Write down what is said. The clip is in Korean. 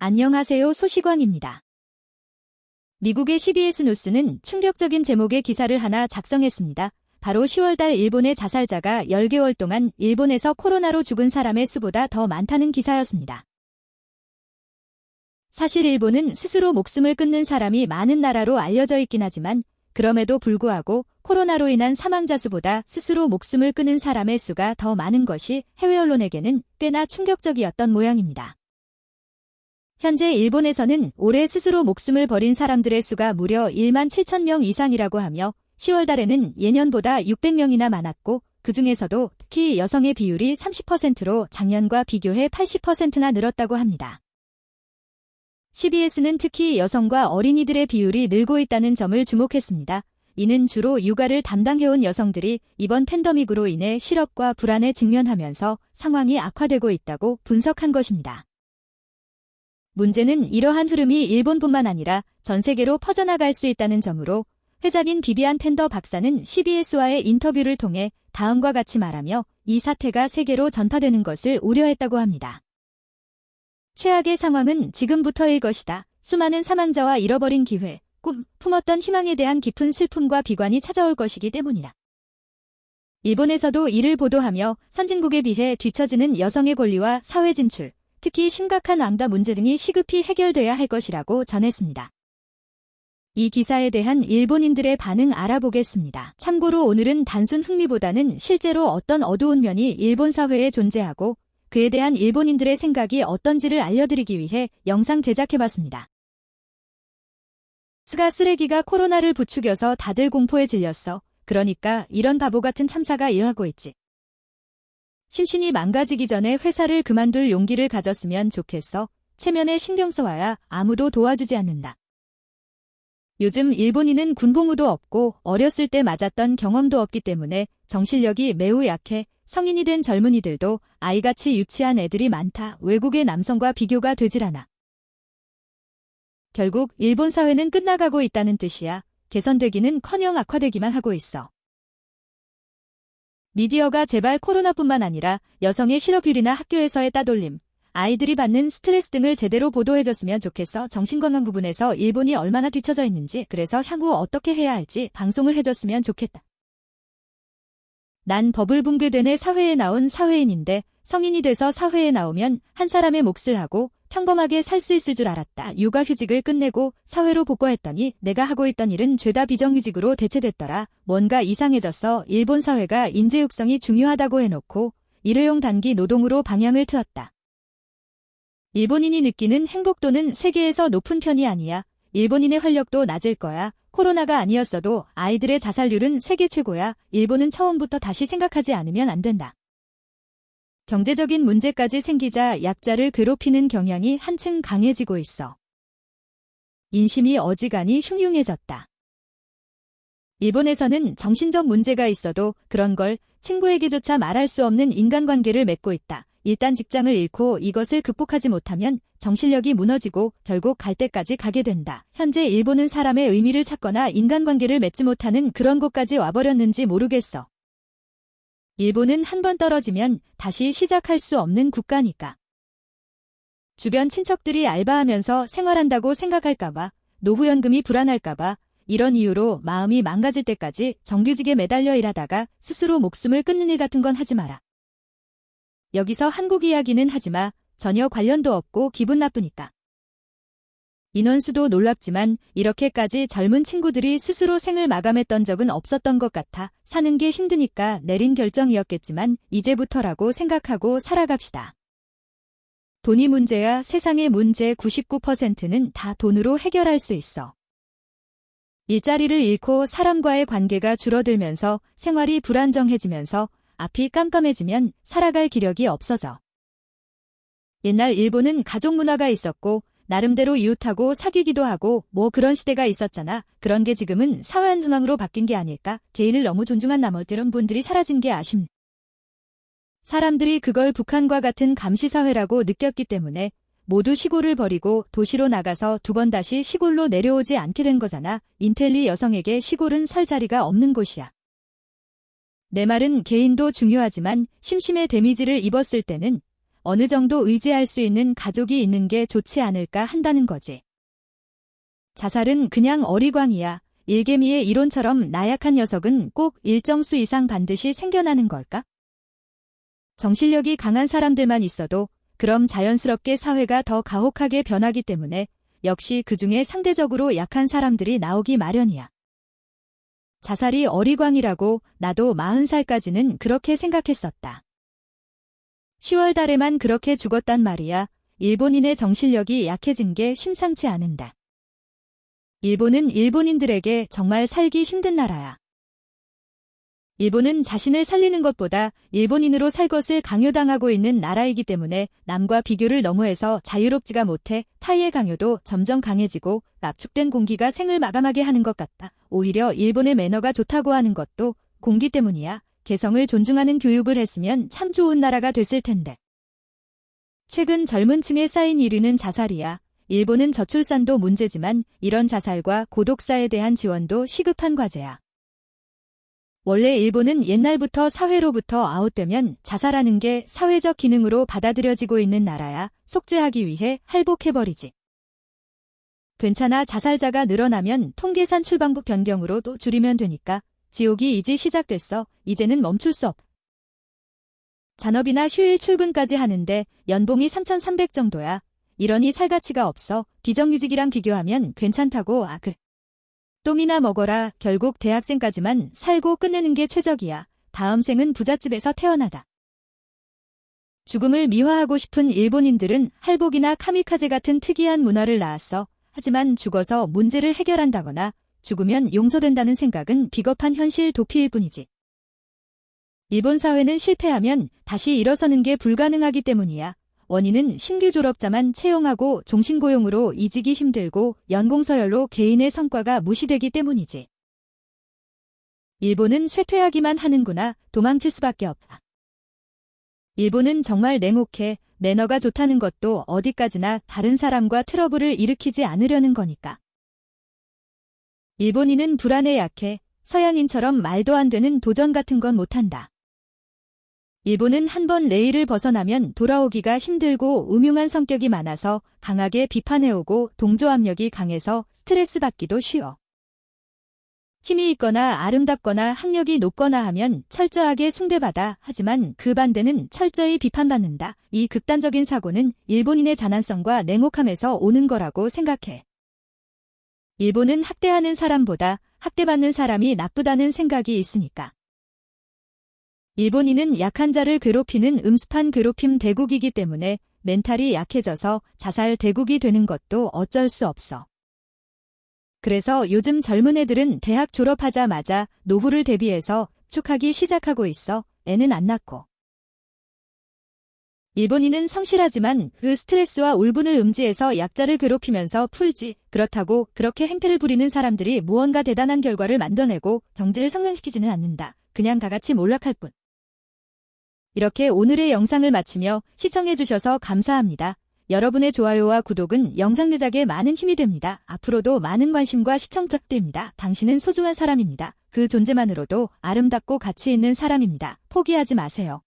안녕하세요. 소식원입니다. 미국의 CBS 뉴스는 충격적인 제목의 기사를 하나 작성했습니다. 바로 10월달 일본의 자살자가 10개월 동안 일본에서 코로나로 죽은 사람의 수보다 더 많다는 기사였습니다. 사실 일본은 스스로 목숨을 끊는 사람이 많은 나라로 알려져 있긴 하지만 그럼에도 불구하고 코로나로 인한 사망자 수보다 스스로 목숨을 끊은 사람의 수가 더 많은 것이 해외 언론에게는 꽤나 충격적이었던 모양입니다. 현재 일본에서는 올해 스스로 목숨을 버린 사람들의 수가 무려 1만 7천 명 이상이라고 하며 10월 달에는 예년보다 600명이나 많았고 그 중에서도 특히 여성의 비율이 30%로 작년과 비교해 80%나 늘었다고 합니다. CBS는 특히 여성과 어린이들의 비율이 늘고 있다는 점을 주목했습니다. 이는 주로 육아를 담당해온 여성들이 이번 팬데믹으로 인해 실업과 불안에 직면하면서 상황이 악화되고 있다고 분석한 것입니다. 문제는 이러한 흐름이 일본뿐만 아니라 전 세계로 퍼져나갈 수 있다는 점으로 회장인 비비안 펜더 박사는 CBS와의 인터뷰를 통해 다음과 같이 말하며 이 사태가 세계로 전파되는 것을 우려했다고 합니다. 최악의 상황은 지금부터일 것이다. 수많은 사망자와 잃어버린 기회, 품었던 희망에 대한 깊은 슬픔과 비관이 찾아올 것이기 때문이다. 일본에서도 이를 보도하며 선진국에 비해 뒤처지는 여성의 권리와 사회 진출, 특히 심각한 왕따 문제 등이 시급히 해결돼야 할 것이라고 전했습니다. 이 기사에 대한 일본인들의 반응 알아보겠습니다. 참고로 오늘은 단순 흥미보다는 실제로 어떤 어두운 면이 일본 사회에 존재하고 그에 대한 일본인들의 생각이 어떤지를 알려드리기 위해 영상 제작해봤습니다. 스가 쓰레기가 코로나를 부추겨서 다들 공포에 질렸어. 그러니까 이런 바보 같은 참사가 일어나고 있지. 심신이 망가지기 전에 회사를 그만둘 용기를 가졌으면 좋겠어. 체면에 신경 써와야 아무도 도와주지 않는다. 요즘 일본인은 군복무도 없고 어렸을 때 맞았던 경험도 없기 때문에 정신력이 매우 약해. 성인이 된 젊은이들도 아이같이 유치한 애들이 많다. 외국의 남성과 비교가 되질 않아. 결국 일본 사회는 끝나가고 있다는 뜻이야. 개선되기는커녕 악화되기만 하고 있어. 미디어가 제발 코로나뿐만 아니라 여성의 실업률이나 학교에서의 따돌림, 아이들이 받는 스트레스 등을 제대로 보도해줬으면 좋겠어. 정신건강 부분에서 일본이 얼마나 뒤처져 있는지, 그래서 향후 어떻게 해야 할지 방송을 해줬으면 좋겠다. 난 버블 붕괴된 애 사회에 나온 사회인인데 성인이 돼서 사회에 나오면 한 사람의 몫을 하고 평범하게 살 수 있을 줄 알았다. 육아휴직을 끝내고 사회로 복귀했더니 내가 하고 있던 일은 죄다 비정규직으로 대체됐더라. 뭔가 이상해졌어. 일본 사회가 인재 육성이 중요하다고 해놓고 일회용 단기 노동으로 방향을 틀었다. 일본인이 느끼는 행복도는 세계에서 높은 편이 아니야. 일본인의 활력도 낮을 거야. 코로나가 아니었어도 아이들의 자살률은 세계 최고야. 일본은 처음부터 다시 생각하지 않으면 안 된다. 경제적인 문제까지 생기자 약자를 괴롭히는 경향이 한층 강해지고 있어. 인심이 어지간히 흉흉해졌다. 일본에서는 정신적 문제가 있어도 그런 걸 친구에게조차 말할 수 없는 인간관계를 맺고 있다. 일단 직장을 잃고 이것을 극복하지 못하면 정신력이 무너지고 결국 갈 때까지 가게 된다. 현재 일본은 사람의 의미를 찾거나 인간관계를 맺지 못하는 그런 곳까지 와버렸는지 모르겠어. 일본은 한번 떨어지면 다시 시작할 수 없는 국가니까. 주변 친척들이 알바하면서 생활한다고 생각할까봐, 노후연금이 불안할까봐, 이런 이유로 마음이 망가질 때까지 정규직에 매달려 일하다가 스스로 목숨을 끊는 일 같은 건 하지 마라. 여기서 한국 이야기는 하지마. 전혀 관련도 없고 기분 나쁘니까. 인원수도 놀랍지만 이렇게까지 젊은 친구들이 스스로 생을 마감했던 적은 없었던 것 같아. 사는 게 힘드니까 내린 결정이었겠지만 이제부터라고 생각하고 살아갑시다. 돈이 문제야. 세상의 문제 99%는 다 돈으로 해결할 수 있어. 일자리를 잃고 사람과의 관계가 줄어들면서 생활이 불안정해지면서 앞이 깜깜해지면 살아갈 기력이 없어져. 옛날 일본은 가족 문화가 있었고 나름대로 이웃하고 사귀기도 하고 뭐 그런 시대가 있었잖아. 그런 게 지금은 사회안전망으로 바뀐 게 아닐까? 개인을 너무 존중한 나머지런 분들이 사라진 게 아쉽네. 사람들이 그걸 북한과 같은 감시사회라고 느꼈기 때문에 모두 시골을 버리고 도시로 나가서 두 번 다시 시골로 내려오지 않게 된 거잖아. 인텔리 여성에게 시골은 설 자리가 없는 곳이야. 내 말은 개인도 중요하지만 심심해 데미지를 입었을 때는 어느 정도 의지할 수 있는 가족이 있는 게 좋지 않을까 한다는 거지. 자살은 그냥 어리광이야. 일개미의 이론처럼 나약한 녀석은 꼭 일정 수 이상 반드시 생겨나는 걸까? 정신력이 강한 사람들만 있어도 그럼 자연스럽게 사회가 더 가혹하게 변하기 때문에 역시 그중에 상대적으로 약한 사람들이 나오기 마련이야. 자살이 어리광이라고 나도 40살까지는 그렇게 생각했었다. 10월 달에만 그렇게 죽었단 말이야. 일본인의 정신력이 약해진 게 심상치 않은다. 일본은 일본인들에게 정말 살기 힘든 나라야. 일본은 자신을 살리는 것보다 일본인으로 살 것을 강요당하고 있는 나라이기 때문에 남과 비교를 너무 해서 자유롭지가 못해 타의의 강요도 점점 강해지고 압축된 공기가 생을 마감하게 하는 것 같다. 오히려 일본의 매너가 좋다고 하는 것도 공기 때문이야. 개성을 존중하는 교육을 했으면 참 좋은 나라가 됐을 텐데. 최근 젊은 층에 쌓인 1위는 자살이야. 일본은 저출산도 문제지만 이런 자살과 고독사에 대한 지원도 시급한 과제야. 원래 일본은 옛날부터 사회로부터 아웃되면 자살하는 게 사회적 기능으로 받아들여지고 있는 나라야. 속죄하기 위해 할복해버리지. 괜찮아, 자살자가 늘어나면 통계산 출방부 변경으로 또 줄이면 되니까. 지옥이 이제 시작됐어. 이제는 멈출 수 없. 잔업이나 휴일 출근까지 하는데 연봉이 3,300 정도야. 이러니 살 가치가 없어. 비정규직이랑 비교하면 괜찮다고. 그래. 똥이나 먹어라. 결국 대학생까지만 살고 끝내는 게 최적이야. 다음 생은 부잣집에서 태어나다. 죽음을 미화하고 싶은 일본인들은 할복이나 카미카제 같은 특이한 문화를 낳았어. 하지만 죽어서 문제를 해결한다거나 죽으면 용서된다는 생각은 비겁한 현실 도피일 뿐이지. 일본 사회는 실패하면 다시 일어서는 게 불가능하기 때문이야. 원인은 신규 졸업자만 채용하고 종신고용으로 이직이 힘들고 연공서열로 개인의 성과가 무시되기 때문이지. 일본은 쇠퇴하기만 하는구나. 도망칠 수밖에 없다. 일본은 정말 냉혹해. 매너가 좋다는 것도 어디까지나 다른 사람과 트러블을 일으키지 않으려는 거니까. 일본인은 불안에 약해. 서양인처럼 말도 안 되는 도전 같은 건 못한다. 일본은 한번 레일을 벗어나면 돌아오기가 힘들고 음흉한 성격이 많아서 강하게 비판해오고 동조 압력이 강해서 스트레스 받기도 쉬워. 힘이 있거나 아름답거나 학력이 높거나 하면 철저하게 숭배받아. 하지만 그 반대는 철저히 비판받는다. 이 극단적인 사고는 일본인의 잔한성과 냉혹함에서 오는 거라고 생각해. 일본은 학대하는 사람보다 학대받는 사람이 나쁘다는 생각이 있으니까. 일본인은 약한 자를 괴롭히는 음습한 괴롭힘 대국이기 때문에 멘탈이 약해져서 자살 대국이 되는 것도 어쩔 수 없어. 그래서 요즘 젊은 애들은 대학 졸업하자마자 노후를 대비해서 축하기 시작하고 있어. 애는 안 낳고. 일본인은 성실하지만 그 스트레스와 울분을 음지해서 약자를 괴롭히면서 풀지. 그렇다고 그렇게 행패를 부리는 사람들이 무언가 대단한 결과를 만들어내고 경제를 성장시키지는 않는다. 그냥 다 같이 몰락할 뿐. 이렇게 오늘의 영상을 마치며 시청해주셔서 감사합니다. 여러분의 좋아요와 구독은 영상 제작에 많은 힘이 됩니다. 앞으로도 많은 관심과 시청 부탁드립니다. 당신은 소중한 사람입니다. 그 존재만으로도 아름답고 가치 있는 사람입니다. 포기하지 마세요.